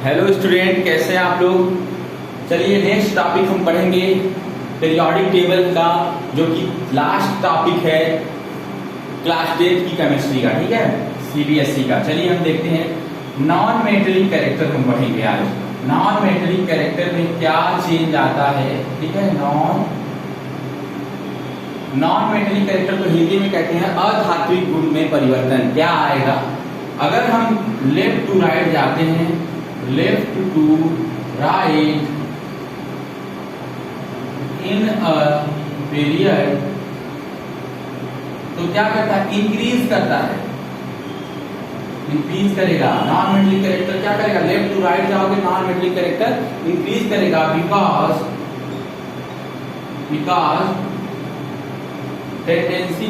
Hello student, कैसे हैं आप लोग। चलिए नेक्स्ट टॉपिक हम पढ़ेंगे पीरियोडिक टेबल का, जो कि लास्ट टॉपिक है क्लास 10 की केमिस्ट्री का, ठीक है, सीबीएसई का। चलिए हम देखते हैं नॉन मेटेलिक कैरेक्टर हम पढ़ेंगे आज। नॉन मेटेलिक कैरेक्टर में क्या चेंज आता है, ठीक है। नॉन मेटेलिक कैरेक्टर को हिंदी में कहते हैं अधात्विक गुण में परिवर्तन। क्या आएगा अगर हम लेफ्ट टू राइट जाते हैं, left to right in a period, तो क्या करता है, इंक्रीज करता है, इंक्रीज करेगा। नॉन मेटेलिक कैरेक्टर क्या करेगा, लेफ्ट टू राइट जाओगे नॉन मेटेलिक कैरेक्टर इंक्रीज करेगा, because tendency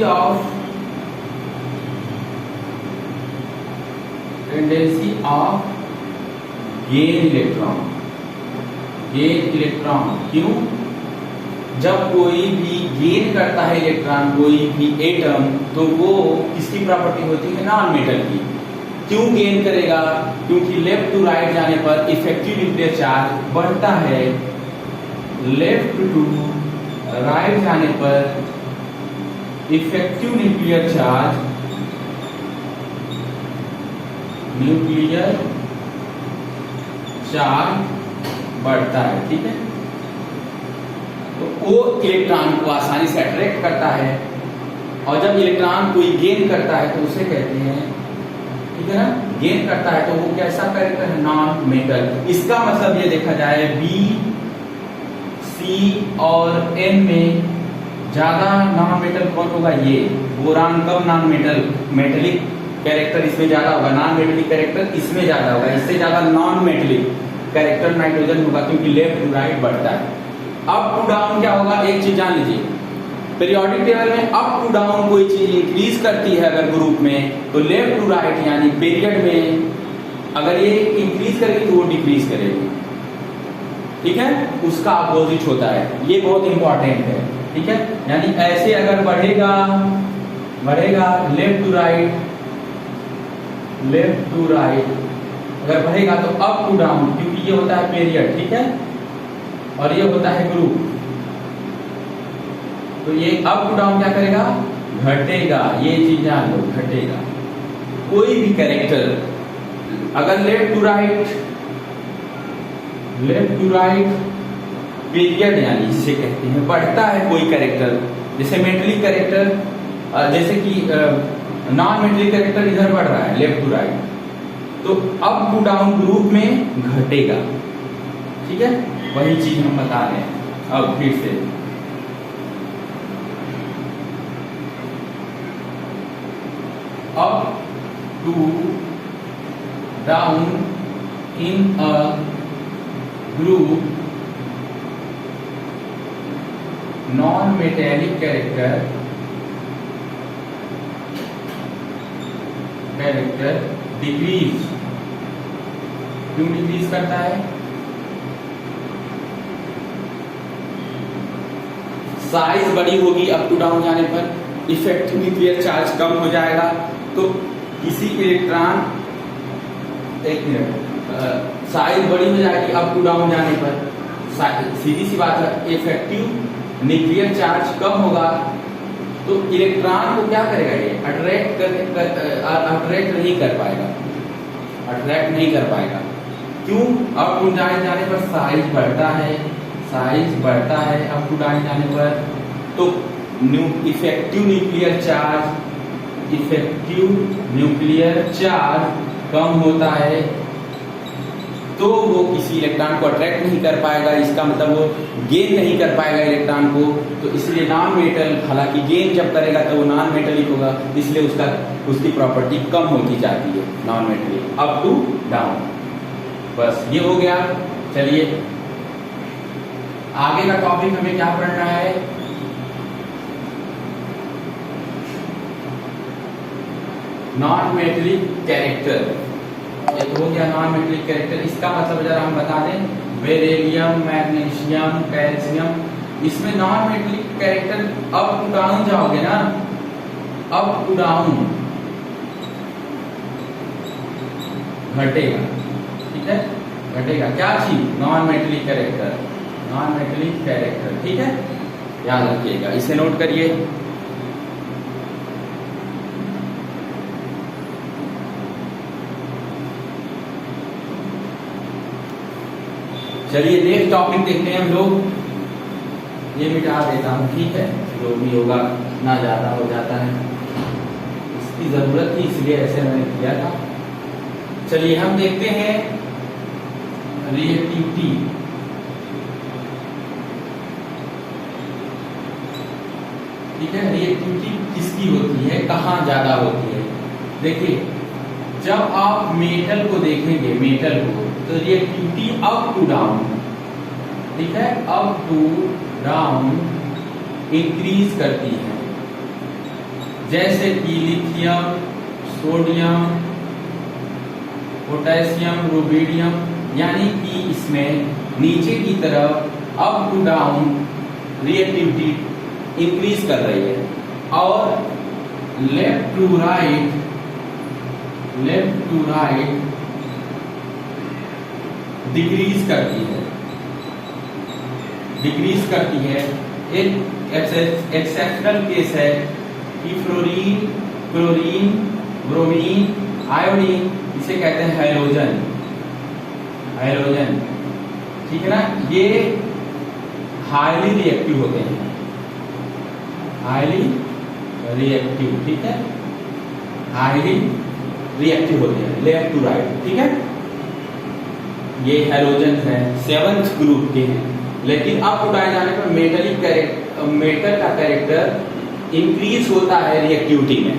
of gain electron. क्यों? जब कोई भी गेन करता है इलेक्ट्रॉन, कोई भी एटम, तो वो किसकी प्रॉपर्टी होती है, नॉन मेटल की। क्यों गेन करेगा? क्योंकि लेफ्ट टू राइट जाने पर इफेक्टिव न्यूक्लियर चार्ज बढ़ता है, लेफ्ट टू राइट जाने पर इफेक्टिव न्यूक्लियर चार्ज बढ़ता है, ठीक है। तो वो इलेक्ट्रॉन को आसानी से अट्रैक्ट करता है, और जब इलेक्ट्रॉन कोई गेन करता है तो उसे कहते हैं, ठीक है ना, गेन करता है तो वो कैसा कैरेक्टर है, नॉन मेटल। इसका मतलब ये देखा जाए बी, सी और एन में ज्यादा नॉन मेटल कौन होगा, ये बोरान। कम नॉन मेटेलिक कैरेक्टर इसमें ज्यादा होगा, नॉन मेटेलिक कैरेक्टर इसमें ज्यादा होगा, इससे ज्यादा नॉन मेटेलिक कैरेक्टर नाइट्रोजन होगा, क्योंकि लेफ्ट टू राइट बढ़ता है। अप टू डाउन क्या होगा, एक चीज जान लीजिए, पीरियोडिक टेबल में अप टू डाउन कोई चीज इंक्रीज करती है अगर ग्रुप में, तो लेफ्ट टू राइट यानी पीरियड में अगर ये इंक्रीज करेगी तो वो डिक्रीज करेगी, ठीक है, उसका अपोजिट होता है। ये बहुत इंपॉर्टेंट है, ठीक है। यानी ऐसे अगर बढ़ेगा लेफ्ट टू राइट अगर बढ़ेगा तो अप टू डाउन, क्योंकि ये होता है पीरियड, ठीक है, और ये होता है ग्रुप। तो ये अप टू डाउन क्या करेगा, घटेगा। ये चीज जान लो, घटेगा। कोई भी कैरेक्टर अगर लेफ्ट टू राइट पीरियड यानी जिसे कहते हैं बढ़ता है कोई कैरेक्टर, जैसे मेटेलिक कैरेक्टर, जैसे कि नॉन मेटेलिक कैरेक्टर इधर बढ़ रहा है लेफ्ट टू राइट, तो अप टू डाउन ग्रुप में घटेगा, ठीक है। वही चीज हम बता रहे हैं अब फिर से। Up to down in a group, non metallic character decrease. क्यों डिक्रीज करता है? साइज बड़ी होगी अप टू डाउन जाने पर, इफेक्टिव न्यूक्लियर चार्ज कम हो जाएगा, तो किसी इलेक्ट्रॉन, एक मिनट, साइज बड़ी हो जाएगी अप टू डाउन जाने पर, सीधी सी बात है, इफेक्टिव न्यूक्लियर चार्ज कम होगा, तो इलेक्ट्रॉन को क्या करेगा, ये अट्रैक्ट नहीं कर पाएगा। क्यों? अप टू डाउन जाने पर साइज बढ़ता है अप टू डाउन जाने पर, तो इफेक्टिव न्यूक्लियर चार्ज कम होता है, तो वो किसी इलेक्ट्रॉन को अट्रैक्ट नहीं कर पाएगा। इसका मतलब वो गेन नहीं कर पाएगा इलेक्ट्रॉन को, तो इसलिए नॉन मेटल, हालांकि गेन जब करेगा तो वो नॉन मेटेलिक होगा, इसलिए उसकी प्रॉपर्टी कम होती जाती है, non metallic, up to down. बस ये हो गया। चलिए आगे का टॉपिक हमें क्या पढ़ना है, नॉन मेटेलिक कैरेक्टर। ये तो हो गया नॉन मेटेलिक कैरेक्टर। इसका मतलब जरा हम बता दें, बेरिलियम, मैग्नीशियम, कैल्शियम, इसमें non metallic character up to down जाओगे ना, अप टू डाउन घटेगा, ठीक है, घटेगा। क्या चीज? Non metallic character, non metallic character, ठीक है, याद रखिएगा, इसे नोट करिए। चलिए नेक्स्ट टॉपिक देखते हैं हम लोग। ये मिटा देता हूँ, ठीक है, जो भी होगा ना ज्यादा हो जाता है, इसकी जरूरत थी इसलिए ऐसे मैंने किया था। चलिए हम देखते हैं रिएक्टिविटी। ठीक है, रिएक्टिविटी किसकी होती है, कहाँ ज्यादा होती है? देखिए जब आप मेटल को देखेंगे, मेटल को, तो रिएक्टिविटी अप टू डाउन, ठीक है, अप टू डाउन इंक्रीज करती है। जैसे कि लिथियम, सोडियम, पोटेशियम, रुबिडियम, यानी कि इसमें नीचे की तरफ up to down reactivity increase कर रही है, और left to right, left to right decrease करती है, डिक्रीज करती है। एक एक्सेप्शनल केस है कि फ्लोरीन, क्लोरीन, ब्रोमीन, आयोडीन, इसे कहते हैं हैलोजन, हैलोजन, ठीक है ना, ये हाईली रिएक्टिव होते हैं, हाईली रिएक्टिव, ठीक है, हाईली रिएक्टिव होते हैं, लेफ्ट टू राइट, ठीक है। ये हैलोजन है, 7th ग्रुप के हैं, लेकिन अब उठाए जाने पर मेटलिक कैरेक्टर, मेटल का कैरेक्टर इंक्रीज होता है रिएक्टिविटी में,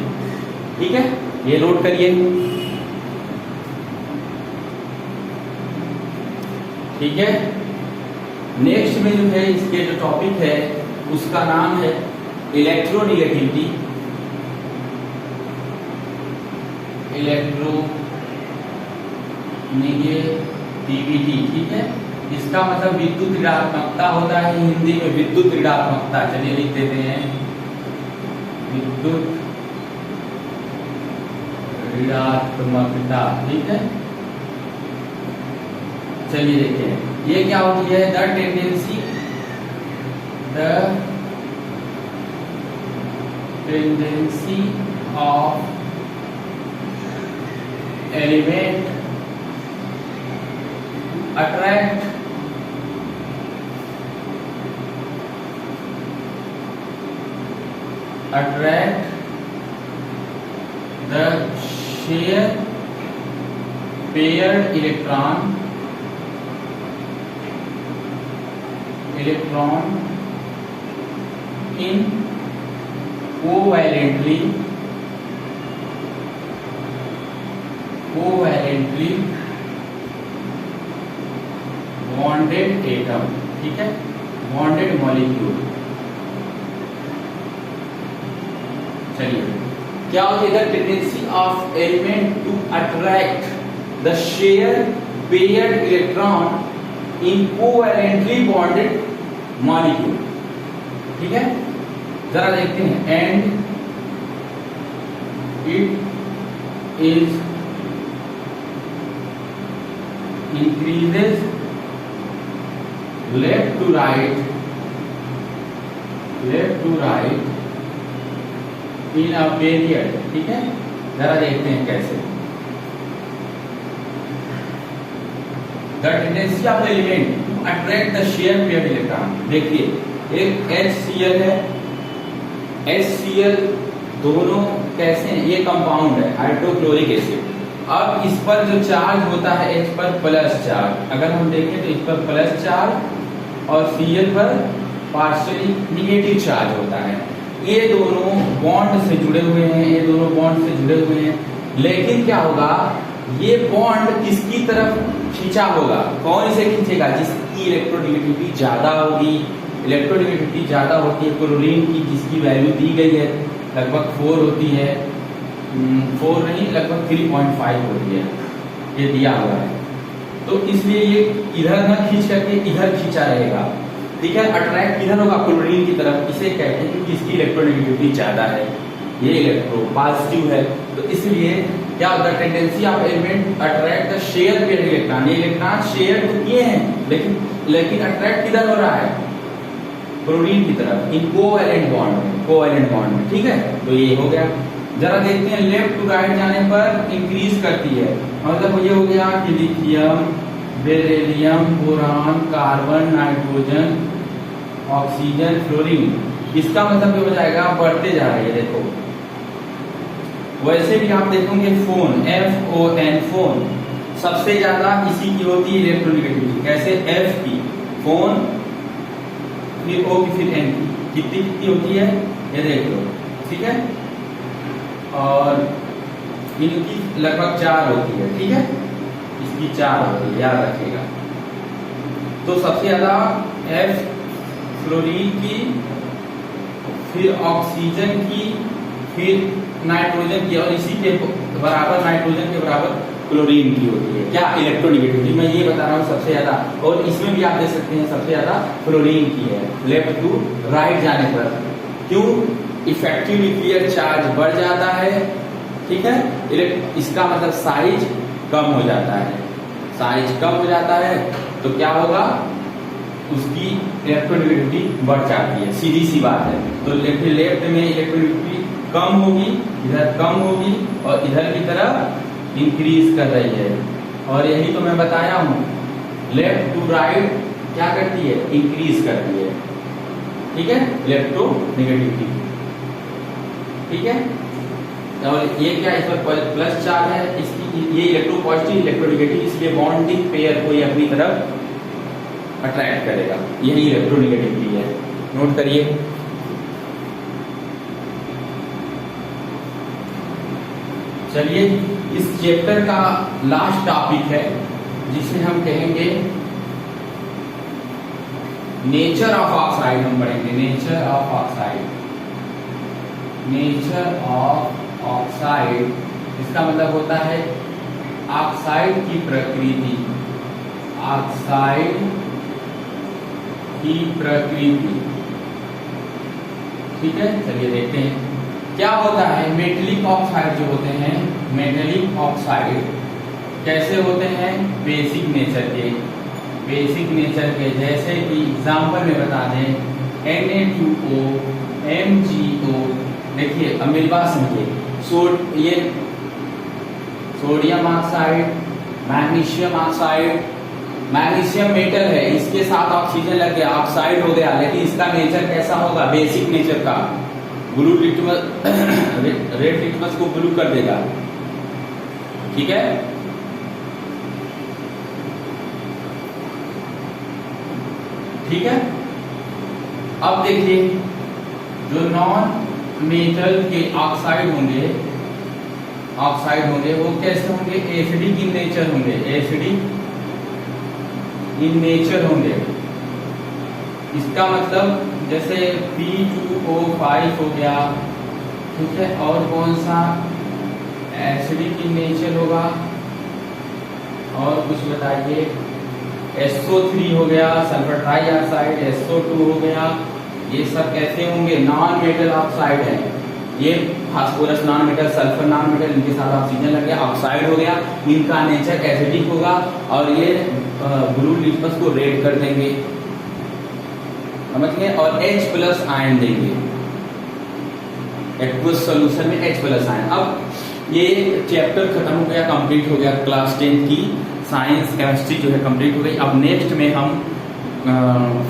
ठीक है, ये नोट करिए, ठीक है। नेक्स्ट में जो है इसके जो टॉपिक है उसका नाम है इलेक्ट्रोनिगेटिविटी, इलेक्ट्रोनिगेटिविटी, ठीक है, इसका मतलब विद्युत ऋणात्मकता होता है, हिंदी में विद्युत ऋणात्मकता, चलिए लिख देते हैं, विद्युत ऋणात्मकता, ठीक है। चलिए देखते हैं ये क्या होती है, the tendency, the tendency of element attract the share paired electron in covalently bonded atom, ठीक है, बॉन्डेड मॉलिक्यूल। चलिए क्या होती है, the tendency of element to attract the share paired electron in covalently bonded molecule, ठीक है, जरा देखते हैं, and it is increases left to right in a period, ठीक है, जरा देखते हैं कैसे। The tendency of the element to attract the shared paired electron, देखिए एक HCl है, HCl दोनों कैसे हैं, ये कंपाउंड है, हाइड्रोक्लोरिक एसिड। अब इस पर जो चार्ज होता है H पर प्लस चार्ज, अगर हम देखें तो इस पर प्लस चार्ज और Cl पर पार्शियली निगेटिव चार्ज होता है। ये दोनों बॉन्ड से जुड़े हुए हैं, ये दोनों बॉन्ड से जुड़े हुए हैं, लेकिन क्या होगा, ये बॉन्ड किसकी तरफ खींचा होगा, कौन इसे खींचेगा, जिसकी इलेक्ट्रोनेगेटिविटी ज्यादा होगी। इलेक्ट्रोनेगेटिविटी ज्यादा होती है क्लोरीन की, जिसकी वैल्यू दी गई है लगभग 4 होती है, 4 नहीं लगभग 3.5 होती है, ये दिया हुआ है, तो इसलिए ये इधर ना खींच करके इधर खींचा रहेगा, ठीक है। अट्रैक्ट किधर होगा, क्लोरीन की तरफ, इसे कहते हैं कि इसकी इलेक्ट्रोनेगेटिविटी ज्यादा है, ये इलेक्ट्रो पॉजिटिव है, तो इसलिए क्या होता है, tendency of element attract the share pair electron. ये इलेक्ट्रॉन शेयर तो किए हैं लेकिन अट्रैक्ट किधर हो रहा है, क्लोरीन की तरफ, इन कोवैलेंट बॉन्ड में, ठीक है। तो ये हो गया। जरा देखते हैं लेफ्ट टू राइट जाने पर इंक्रीज करती है, मतलब ये हो गया कि lithium, beryllium, boron, carbon, nitrogen, oxygen, fluorine, इसका मतलब ये हो जाएगा बढ़ते जा रही है। देखो वैसे भी आप देखोगे फोन, FON, फोन सबसे ज्यादा इसी की होती है इलेक्ट्रोनेगेटिविटी। कैसे, F की फोन, फिर O की, फिर N की, कितनी होती है ये देख लो, ठीक है। और इनकी लगभग 4 होती है, ठीक है, इसकी 4 होती है, याद रखिएगा। तो सबसे ज्यादा F फ्लोरीन की, फिर ऑक्सीजन की, फिर नाइट्रोजन की, और इसी के बराबर, नाइट्रोजन के बराबर क्लोरीन की होती है। क्या, इलेक्ट्रोनेगेटिविटी, मैं ये बता रहा हूँ सबसे ज्यादा। और इसमें भी आप देख सकते हैं सबसे ज्यादा फ्लोरीन की है लेफ्ट टू राइट जाने पर। क्यों, इफेक्टिव न्यूक्लियर चार्ज बढ़ जाता है, ठीक है। इसका मतलब साइज कम हो जाता है, साइज कम हो जाता है तो क्या होगा, उसकी इलेक्ट्रोनेगेटिविटी बढ़ जाती है, सीधी सी बात है। तो लेफ्ट में इलेक्ट्रोनेगेटिविटी कम होगी, इधर कम होगी, और इधर की तरफ इंक्रीज कर रही है। और यही तो मैं बताया हूँ, लेफ्ट टू राइट क्या करती है, इंक्रीज करती है, ठीक है, इलेक्ट्रोनेगेटिविटी, ठीक है। और ये क्या, इस पर प्लस चार्ज है, इसकी ये इलेक्ट्रो पॉजिटिव, इलेक्ट्रोनेगेटिव, इसलिए बॉन्डिंग पेयर को ये अपनी तरफ अट्रैक्ट करेगा, यही इलेक्ट्रोनेगेटिविटी है, नोट करिए। चलिए इस चैप्टर का लास्ट टॉपिक है जिसे हम कहेंगे नेचर ऑफ ऑक्साइड। हम पढ़ेंगे nature of oxide. Nature of oxide इसका मतलब होता है ऑक्साइड की प्रकृति, ऑक्साइड की प्रकृति, ठीक है। चलिए देखते हैं क्या होता है। मेटेलिक ऑक्साइड जो होते हैं, मेटेलिक ऑक्साइड कैसे होते हैं, बेसिक नेचर के, बेसिक नेचर के, जैसे कि एग्जांपल में बता दें Na2O, MgO। देखिए अब मेरी बात समझिए, ये sodium oxide, magnesium oxide, magnesium metal है, इसके साथ ऑक्सीजन लग गया, ऑक्साइड हो गया, लेकिन इसका नेचर कैसा होगा, बेसिक नेचर का, ब्लू लिटमस रेड लिटमस को ब्लू कर देगा, ठीक है। ठीक है, अब देखिए जो नॉन मेटल के ऑक्साइड होंगे, वो कैसे होंगे, एसिडिक इन नेचर होंगे, एसिडिक इन नेचर होंगे। इसका मतलब जैसे P2O5 हो गया, ठीक है, और कौन सा एसिडिक इन नेचर होगा, और कुछ बताइए, SO3 हो गया, सल्फर ट्राइऑक्साइड, SO2 हो गया, ये सब कैसे होंगे, नॉन मेटल ऑक्साइड है। ये phosphorus non metal, sulphur non metal, इनके साथ ऑक्सीजन लग गया, ऑक्साइड हो गया, इनका नेचर एसिडिक होगा, और ये ब्लू लिटमस को रेड कर देंगे, समझ गए, और H+ आयन देंगे, एक्वस सॉल्यूशन में H+ आयन। अब ये चैप्टर खत्म हो गया, कंप्लीट हो गया, क्लास 10 की साइंस केमिस्ट्री जो है कंप्लीट हो गई। अब नेक्स्ट में हम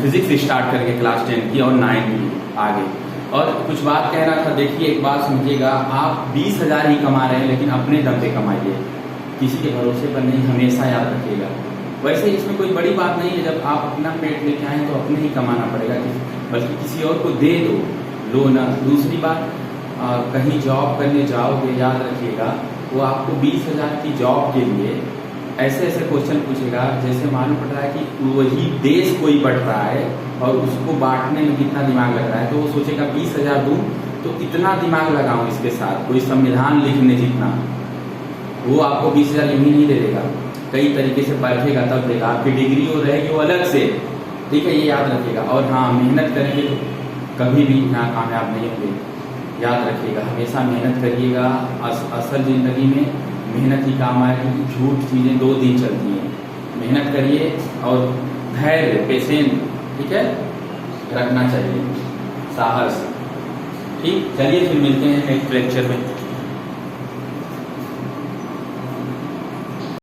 फिजिक्स स्टार्ट करेंगे क्लास 10 की और 9 की आगे। और कुछ बात कह रहा था, देखिए एक बात समझिएगा, आप 20,000 ही कमा रहे हैं, लेकिन अपने दम पे कमाइए, किसी के भरोसे पर नहीं, हमेशा याद रखिएगा। वैसे इसमें कोई बड़ी बात नहीं है, जब आप अपना पेट लेके आए तो अपने ही कमाना पड़ेगा, बल्कि किसी और को दे दो, लो ना। दूसरी बात, कहीं जॉब करने जाओगे, याद रखिएगा वो आपको 20,000 की जॉब के लिए ऐसे ऐसे क्वेश्चन पूछेगा, जैसे मालूम पड़ रहा है कि वही देश कोई बढ़ रहा है और उसको बांटने में कितना दिमाग लग रहा है, तो वो सोचेगा 20,000 दूं तो इतना दिमाग लगाऊं इसके साथ, कोई संविधान लिखने जितना। वो आपको 20,000 यूं ही नहीं दे देगा, कई तरीके से परखेगा तब देगा। आपकी डिग्री हो रहेगी वो अलग से, ठीक है, ये याद रखिएगा। और हाँ, मेहनत करेंगे तो कभी भी नाकामयाब नहीं होंगे, याद रखिएगा, हमेशा मेहनत करिएगा। असल जिंदगी में मेहनत ही काम आएगी। झूठ चीज़ें 2 दिन चलती हैं। मेहनत करिए और धैर्य, पेशेंस, ठीक है, रखना चाहिए, साहस। ठीक, चलिए फिर मिलते हैं नेक्स्ट लेक्चर में।